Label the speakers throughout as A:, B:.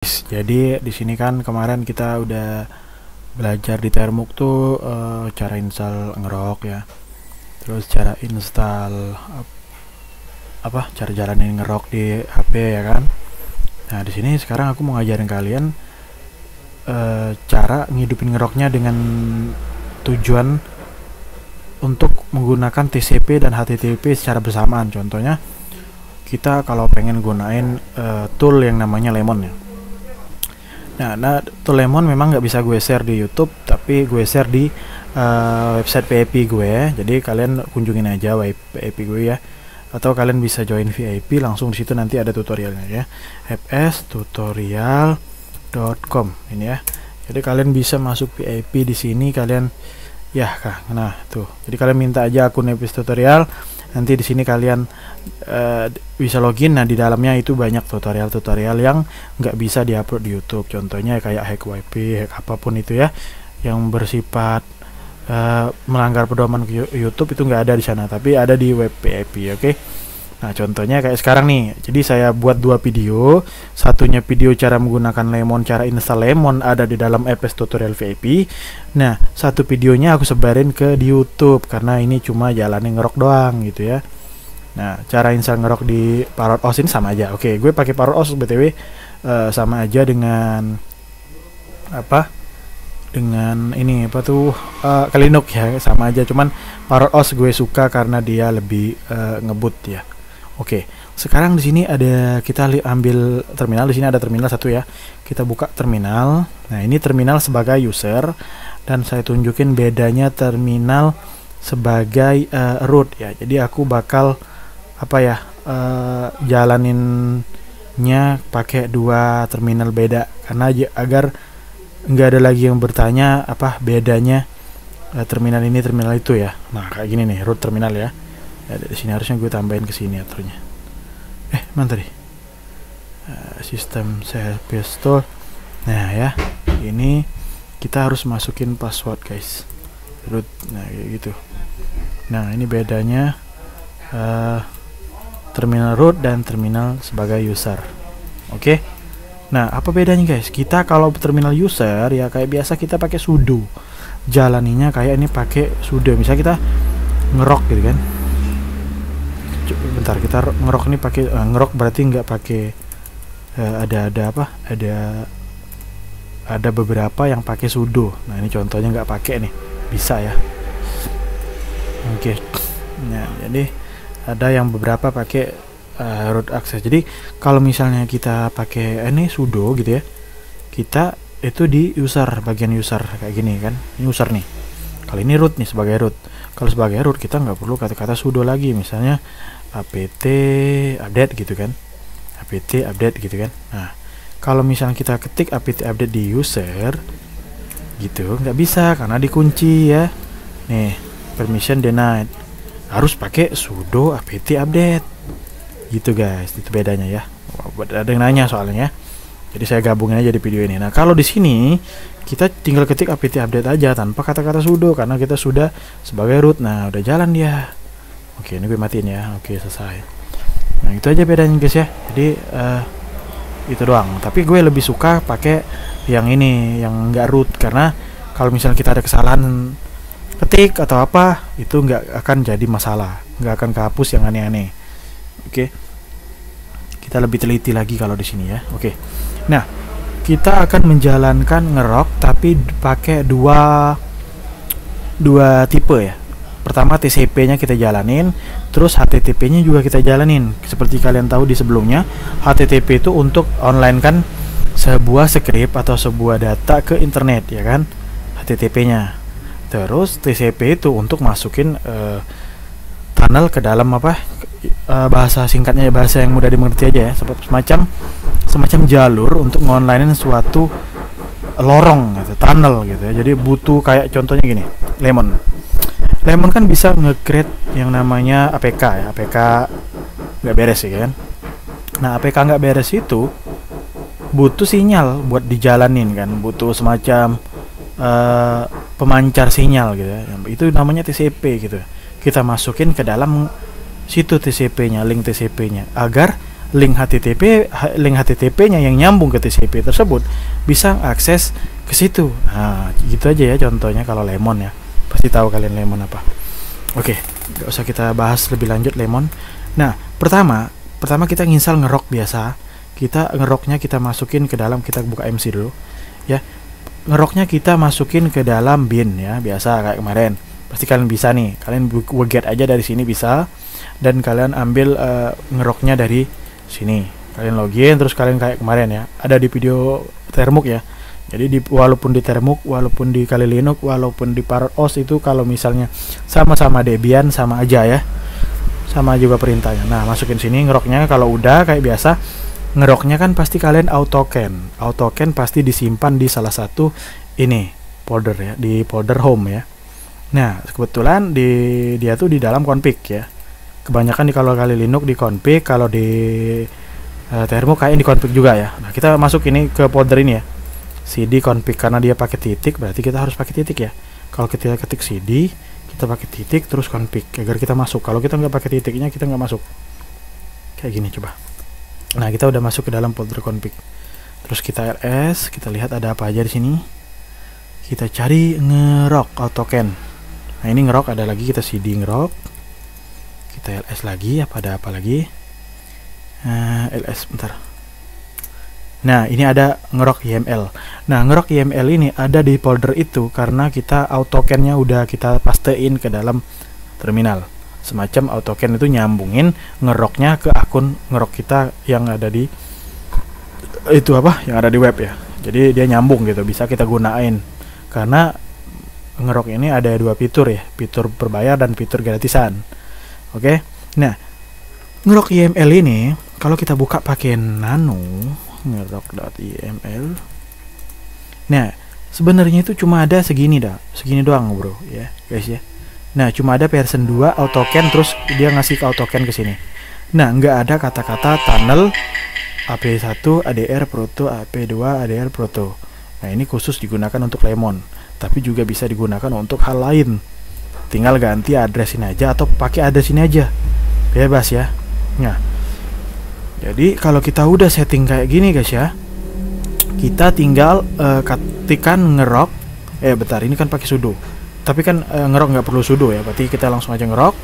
A: Jadi di sini kan kemarin kita udah belajar di Termux tuh cara install Ngrok ya. Terus cara install cara jalanin Ngrok di HP ya kan. Nah, di sini sekarang aku mau ngajarin kalian cara ngidupin Ngroknya dengan tujuan untuk menggunakan TCP dan HTTP secara bersamaan. Contohnya kita kalau pengen gunain tool yang namanya Lemon ya. Nah, tool Lemon memang nggak bisa gue share di YouTube, tapi gue share di website PIP gue. Jadi kalian kunjungin aja PIP gue ya, atau kalian bisa join VIP langsung di situ, nanti ada tutorialnya ya. fstutorial.com ini ya. Jadi kalian bisa masuk VIP di sini, kalian ya kah. Nah tuh, jadi kalian minta aja akun FS Tutorial. Nanti di sini kalian bisa login. Nah, di dalamnya itu banyak tutorial-tutorial yang nggak bisa diupload di YouTube. Contohnya kayak hack WiFi, hack apapun itu ya, yang bersifat melanggar pedoman YouTube itu nggak ada di sana, tapi ada di web PIP. Oke. Nah, contohnya kayak sekarang nih. Jadi saya buat dua video. Satunya video cara menggunakan Lemon, cara install Lemon ada di dalam FS Tutorial VIP. Nah, satu videonya aku sebarin ke di YouTube karena ini cuma jalanin Ngrok doang gitu ya. Nah, cara install Ngrok di ParrotOS ini sama aja. Oke, gue pakai ParrotOS BTW, sama aja dengan dengan ini Linux ya, sama aja. Cuman ParrotOS gue suka karena dia lebih ngebut ya. Oke, sekarang di sini ada, kita ambil terminal. Di sini ada terminal satu ya. Kita buka terminal. Nah, ini terminal sebagai user, dan saya tunjukin bedanya terminal sebagai root ya. Jadi aku bakal jalaninnya pakai dua terminal beda, karena agar nggak ada lagi yang bertanya apa bedanya terminal ini terminal itu ya. Nah, kayak gini nih root terminal ya. Di sini harusnya gue tambahin ke sini aturnya. Mana tadi? Sistem saya pistol. Nah ya, ini kita harus masukin password guys. Root, nah kayak gitu. Nah, ini bedanya terminal root dan terminal sebagai user. Oke. Nah, apa bedanya guys? Kita kalau terminal user ya kayak biasa kita pakai sudo. Jalaninya kayak ini pakai sudo. Misalnya kita ngerok gitu kan. Bentar, kita ngerok ini pakai ngerok berarti nggak pakai ada beberapa yang pakai sudo. Nah, ini contohnya nggak pakai nih, bisa ya. Oke. Nah, jadi ada yang beberapa pakai root access. Jadi kalau misalnya kita pakai ini sudo gitu ya, kita itu di user, bagian user kayak gini kan. Ini user nih. Kalau ini root nih sebagai root. Kalau sebagai root kita nggak perlu kata-kata sudo lagi, misalnya apt update gitu kan, apt update gitu kan. Nah, kalau misalnya kita ketik apt update di user gitu nggak bisa karena dikunci ya. Nih, permission denied, harus pakai sudo apt update gitu guys. Itu bedanya ya. Ada yang nanya soalnya ya, jadi saya gabungin aja di video ini. Nah, kalau di sini kita tinggal ketik apt update aja tanpa kata-kata sudo karena kita sudah sebagai root. Nah, udah jalan dia. Oke, ini gue matiin ya. Oke, selesai. Nah, itu aja bedanya guys ya. Jadi itu doang. Tapi gue lebih suka pakai yang ini, yang enggak root, karena kalau misalnya kita ada kesalahan ketik atau apa, itu nggak akan jadi masalah, nggak akan kehapus yang aneh-aneh. Oke. Kita lebih teliti lagi kalau di sini ya. Oke. Nah, kita akan menjalankan Ngrok tapi pakai dua tipe ya. Pertama TCP-nya kita jalanin, terus HTTP-nya juga kita jalanin. Seperti kalian tahu di sebelumnya, HTTP itu untuk online kan sebuah script atau sebuah data ke internet ya kan, HTTP-nya. Terus TCP itu untuk masukin tunnel ke dalam bahasa singkatnya, bahasa yang mudah dimengerti aja ya, semacam jalur untuk ngonlinein suatu lorong gitu, tunnel gitu ya. Jadi butuh kayak contohnya gini, Lemon kan bisa nge-create yang namanya APK ya. APK nggak beres ya kan. Nah, APK nggak beres itu butuh sinyal buat dijalanin kan, butuh semacam pemancar sinyal gitu ya. Itu namanya TCP gitu. Kita masukin ke dalam situ TCP-nya, link TCP-nya, agar link HTTP-nya yang nyambung ke TCP tersebut bisa akses ke situ. Nah, gitu aja ya contohnya kalau Lemon ya. Pasti tahu kalian Lemon apa. Oke, nggak usah kita bahas lebih lanjut Lemon. Nah, pertama kita nginstal ngerok biasa. Kita ngeroknya kita masukin ke dalam, kita buka MC dulu ya. Ngeroknya kita masukin ke dalam bin ya, biasa kayak kemarin. Pasti kalian bisa nih, kalian wget aja dari sini bisa, dan kalian ambil ngeroknya dari sini. Kalian login terus kalian kayak kemarin ya, ada di video Termuk ya. Jadi walaupun di Termuk, walaupun di Kali Linux, walaupun di Parrot OS itu kalau misalnya sama-sama Debian sama aja ya, sama juga perintahnya. Nah, masukin sini ngeroknya. Kalau udah kayak biasa, ngeroknya kan pasti kalian autocan pasti disimpan di salah satu ini folder ya, di folder home ya. Nah, kebetulan dia tuh di dalam config ya. Kebanyakan kalau Kali Linux di config, kalau di Termuk kayak di config juga ya. Nah, kita masuk ini ke folder ini ya, cd config, karena dia pakai titik berarti kita harus pakai titik ya. Kalau kita ketik cd, kita pakai titik terus config agar kita masuk. Kalau kita nggak pakai titiknya, kita nggak masuk. Kayak gini coba. Nah, kita udah masuk ke dalam folder config. Terus kita ls, kita lihat ada apa aja di sini. Kita cari ngerok autocan. Nah, ini ngerok ada lagi, kita cd ngerok. Kita ls lagi, ada apa lagi? Ls bentar. Nah, ini ada ngerok YML. Nah, ngerok YML ini ada di folder itu karena kita autocan-nya udah kita pastein ke dalam terminal. Semacam autocan itu nyambungin ngeroknya ke akun ngerok kita yang ada di itu apa? Yang ada di web ya. Jadi dia nyambung gitu, bisa kita gunain. Karena ngerok ini ada dua fitur ya, fitur berbayar dan fitur gratisan. Oke. Nah, ngerok YML ini kalau kita buka pakai nano ngerok.yml. Nah, sebenarnya itu cuma ada segini doang bro ya guys ya. Nah, cuma ada version 2 autocan, terus dia ngasih ke autocan ke sini. Nah, nggak ada kata-kata tunnel AP1 ADR Proto, AP2 ADR Proto. Nah, ini khusus digunakan untuk Lemon, tapi juga bisa digunakan untuk hal lain. Tinggal ganti address ini aja atau pakai address ini aja, bebas ya. Nah, jadi kalau kita udah setting kayak gini guys ya, kita tinggal ketikkan ngerok. Bentar, ini kan pakai sudo, tapi kan ngerok nggak perlu sudo ya, berarti kita langsung aja ngerok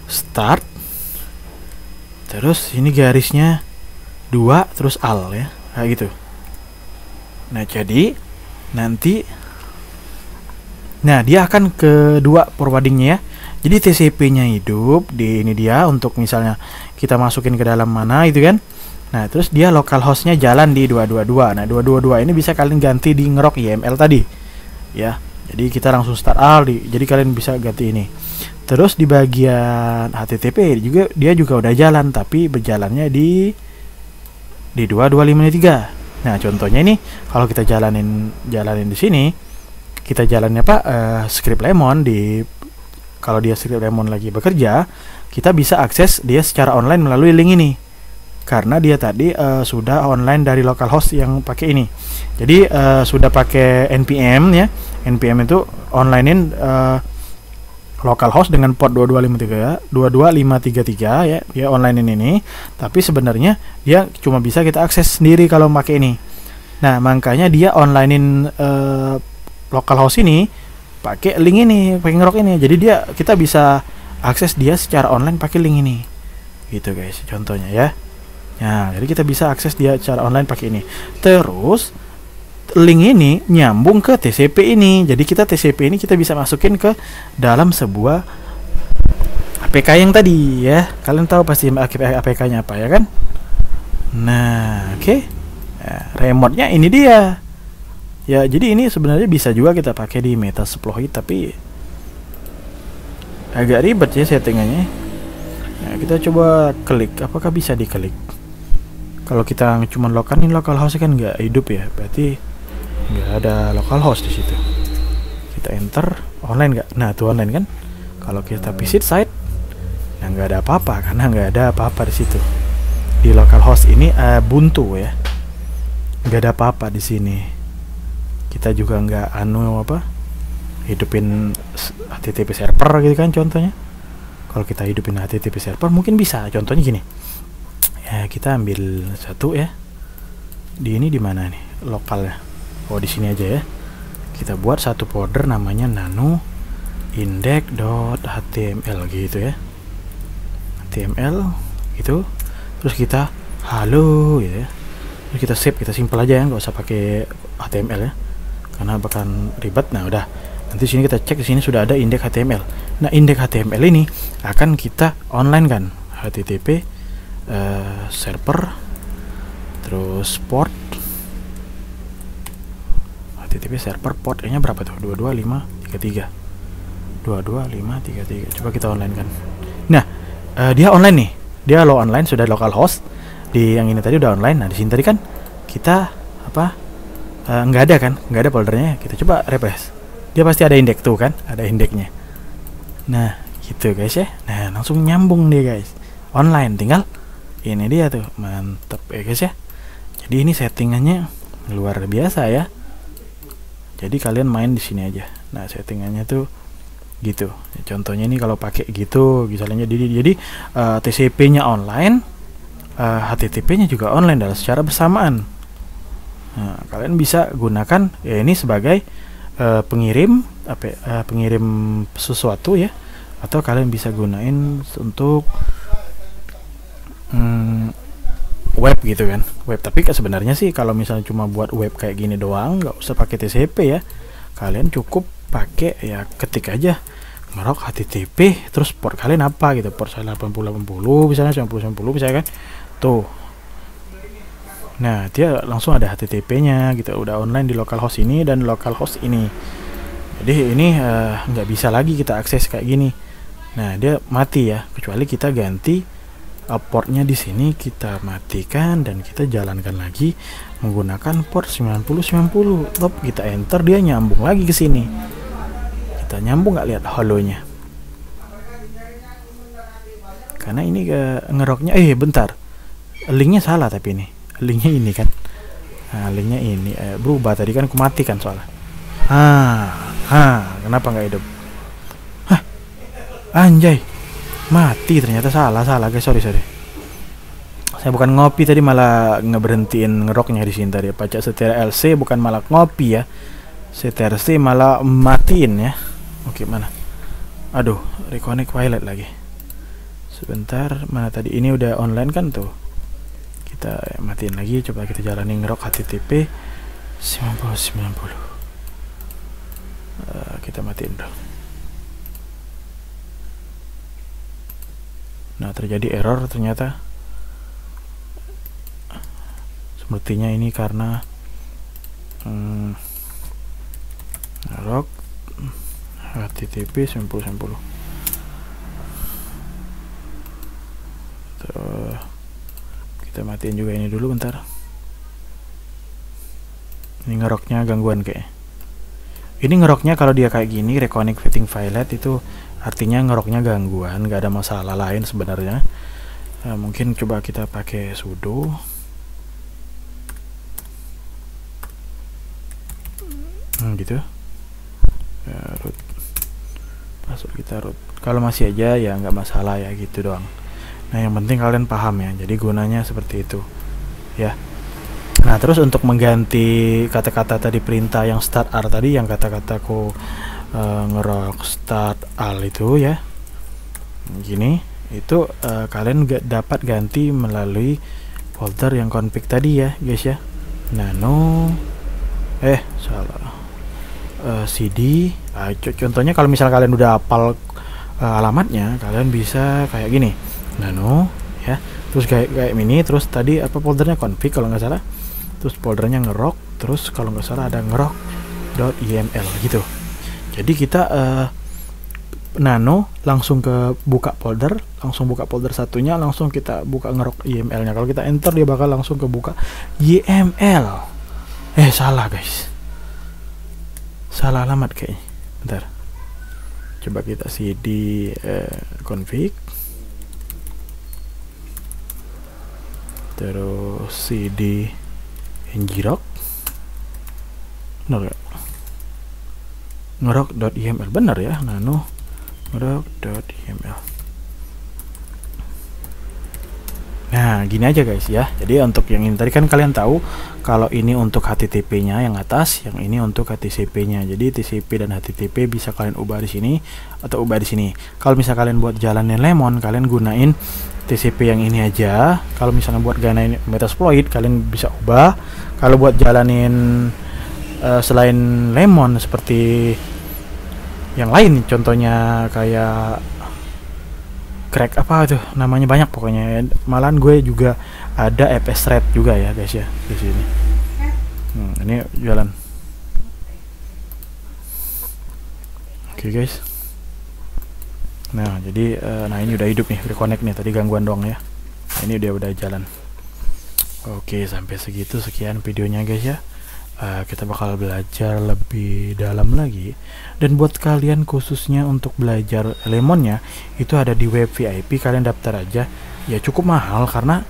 A: start, terus ini garisnya 2 terus al ya, kayak gitu. Nah, jadi nanti dia akan ke 2 forwardingnya ya. Jadi TCP-nya hidup di ini dia, untuk misalnya kita masukin ke dalam mana itu kan. Nah, terus dia localhost-nya jalan di 222. Nah, 222 ini bisa kalian ganti di ngerok YML tadi ya. Jadi kita langsung start al, jadi kalian bisa ganti ini. Terus di bagian HTTP juga dia juga udah jalan, tapi berjalannya di 2253. Nah, contohnya ini kalau kita jalanin di sini, kita jalannya script Lemon kalau dia script Lemon lagi bekerja, kita bisa akses dia secara online melalui link ini. Karena dia tadi sudah online dari localhost yang pakai ini. Jadi sudah pakai npm ya. npm itu onlinein localhost dengan port 22533 ya. Dia onlinein ini, tapi sebenarnya dia cuma bisa kita akses sendiri kalau pakai ini. Nah, makanya dia onlinein localhost ini pakai link ini, pakai ngerok ini. Jadi kita bisa akses dia secara online pakai link ini. Gitu guys, contohnya ya. Nah, jadi kita bisa akses dia secara online pakai ini. Terus link ini nyambung ke TCP ini. Jadi TCP ini kita bisa masukin ke dalam sebuah APK yang tadi ya. Kalian tahu pasti APK-nya apa ya kan? Nah, oke. Nah, remote-nya ini dia. Ya, jadi ini sebenarnya bisa juga kita pakai di Metasploit, tapi agak ribet ya settingannya. Nah, kita coba klik, apakah bisa diklik? Kalau kita cuma localhost kan nggak hidup ya, berarti nggak ada localhost di situ. Kita enter, online nggak? Nah, tuh online kan? Kalau kita visit site, nah nggak ada apa-apa karena nggak ada apa-apa di situ. Di localhost ini buntu ya, nggak ada apa-apa di sini. Kita juga nggak hidupin HTTP server gitu kan contohnya. Kalau kita hidupin HTTP server mungkin bisa. Contohnya gini, Ya, kita ambil satu ya. Di ini di mana nih lokalnya? Oh, di sini aja ya. Kita buat satu folder namanya nano index.html gitu ya. HTML gitu. Terus kita halo gitu ya. Terus kita save, kita simple aja ya, nggak usah pakai HTML ya. Karena bakal ribet. Nah, udah. Nanti sini kita cek, di sini sudah ada index HTML. Nah, index HTML ini akan kita online kan. HTTP server terus port HTTP server portnya berapa tuh? 22533 22533. Coba kita online kan. Nah, dia online nih. Dia low online, sudah localhost. Di yang ini tadi udah online. Nah, di sini tadi kan kita apa? Nggak ada kan? Nggak ada foldernya. Kita coba refresh. Dia pasti ada indeks tuh kan? Ada indeksnya. Nah, gitu guys ya. Nah, langsung nyambung dia guys. Online, tinggal ini dia tuh. Mantep ya guys ya. Jadi ini settingannya luar biasa ya. Jadi kalian main di sini aja. Nah, settingannya tuh gitu. Contohnya ini kalau pakai gitu, misalnya jadi TCP-nya online, HTTP-nya juga online dalam secara bersamaan. Nah, kalian bisa gunakan ya ini sebagai pengirim pengirim sesuatu ya, atau kalian bisa gunain untuk web gitu kan, web. Tapi sebenarnya sih kalau misalnya cuma buat web kayak gini doang, nggak usah pakai TCP ya. Kalian cukup pakai ya, ketik aja ngerok HTTP terus port kalian apa gitu, port 8080 misalnya, 9090 misalnya kan tuh. Nah, dia langsung ada HTTP-nya gitu, udah online di localhost ini dan localhost ini. Jadi ini nggak bisa lagi kita akses kayak gini. Nah, dia mati ya, kecuali kita ganti portnya di sini, kita matikan dan kita jalankan lagi menggunakan port 9090. Top, kita enter, dia nyambung lagi ke sini. Kita nyambung, nggak lihat holonya. Karena ini ngeroknya bentar. Linknya salah tapi ini. Linknya ini kan. Nah, linknya ini berubah, tadi kan aku matikan soalnya. Kenapa nggak hidup? Hah, anjay, mati ternyata. Salah guys, sorry. Saya bukan ngopi tadi, malah ngeberhentiin ngeroknya di sini tadi. Pacak setir LC bukan malah ngopi ya. Setir C malah matiin ya. Oke, mana? Aduh, reconnect pilot lagi. Sebentar, mana tadi? Ini udah online kan tuh. Kita matiin lagi, coba kita jalani ngerok HTTP 9090. Kita matiin dong. Nah, terjadi error ternyata. Sepertinya ini karena ngerok HTTP 9090. Kita matiin juga ini dulu bentar. Ini ngeroknya gangguan kayaknya. Ini ngeroknya kalau dia kayak gini, reconnecting file itu artinya ngeroknya gangguan, nggak ada masalah lain sebenarnya. Mungkin coba kita pakai sudo. Gitu. Ya, root. Masuk kita root. Kalau masih aja ya nggak masalah ya, gitu doang. Nah, yang penting kalian paham ya. Jadi gunanya seperti itu ya. Nah, terus untuk mengganti kata-kata tadi perintah yang start R tadi, yang kata-kataku ngerok start al itu ya, gini itu kalian dapat ganti melalui folder yang config tadi ya guys ya. Nano salah cd. Contohnya kalau misal kalian udah hafal alamatnya, kalian bisa kayak gini, nano ya, terus kayak mini, terus tadi apa foldernya config kalau nggak salah, terus foldernya ngerok, terus kalau nggak salah ada ngerok.yml gitu. Jadi kita nano langsung ke buka folder, langsung buka folder satunya, langsung kita buka ngerok yml-nya. Kalau kita enter dia bakal langsung ke buka yml. Salah guys, salah alamat kayaknya. Bentar, coba kita cd config, terus cd ngrok, benar gak? Ngerok.yml, benar ya, nano ngerok.yml. Nah, gini aja guys ya. Jadi untuk yang ini tadi kan kalian tahu kalau ini untuk HTTP-nya yang atas, yang ini untuk HTTP-nya. Jadi TCP dan HTTP bisa kalian ubah di sini atau ubah di sini. Kalau misalnya kalian buat jalanin Lemon, kalian gunain TCP yang ini aja. Kalau misalnya buat gunain Metasploit, kalian bisa ubah. Kalau buat jalanin selain Lemon seperti yang lain, contohnya kayak crack apa tuh namanya, banyak pokoknya. Malahan gue juga ada FS Thread juga ya guys ya di sini. Ini jalan. Oke guys. Nah jadi nah ini udah hidup nih, udah connect nih. Tadi gangguan doang ya. Nah, ini udah jalan. Oke, sampai segitu sekian videonya guys ya. Kita bakal belajar lebih dalam lagi, dan buat kalian khususnya untuk belajar Lemonnya itu ada di web VIP. Kalian daftar aja ya, cukup mahal karena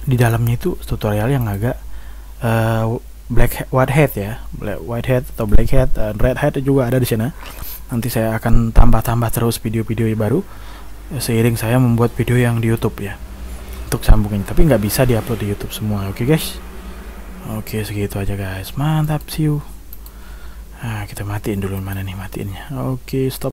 A: di dalamnya itu tutorial yang agak white hat ya, white hat atau black hat, red hat juga ada di sana. Nanti saya akan tambah terus video-video baru seiring saya membuat video yang di YouTube ya, untuk sambungin, tapi nggak bisa diupload di YouTube semua. Oke guys. Oke, segitu aja guys. Mantap, see you. Nah, kita matiin dulu, mana nih matiinnya. Oke, stop.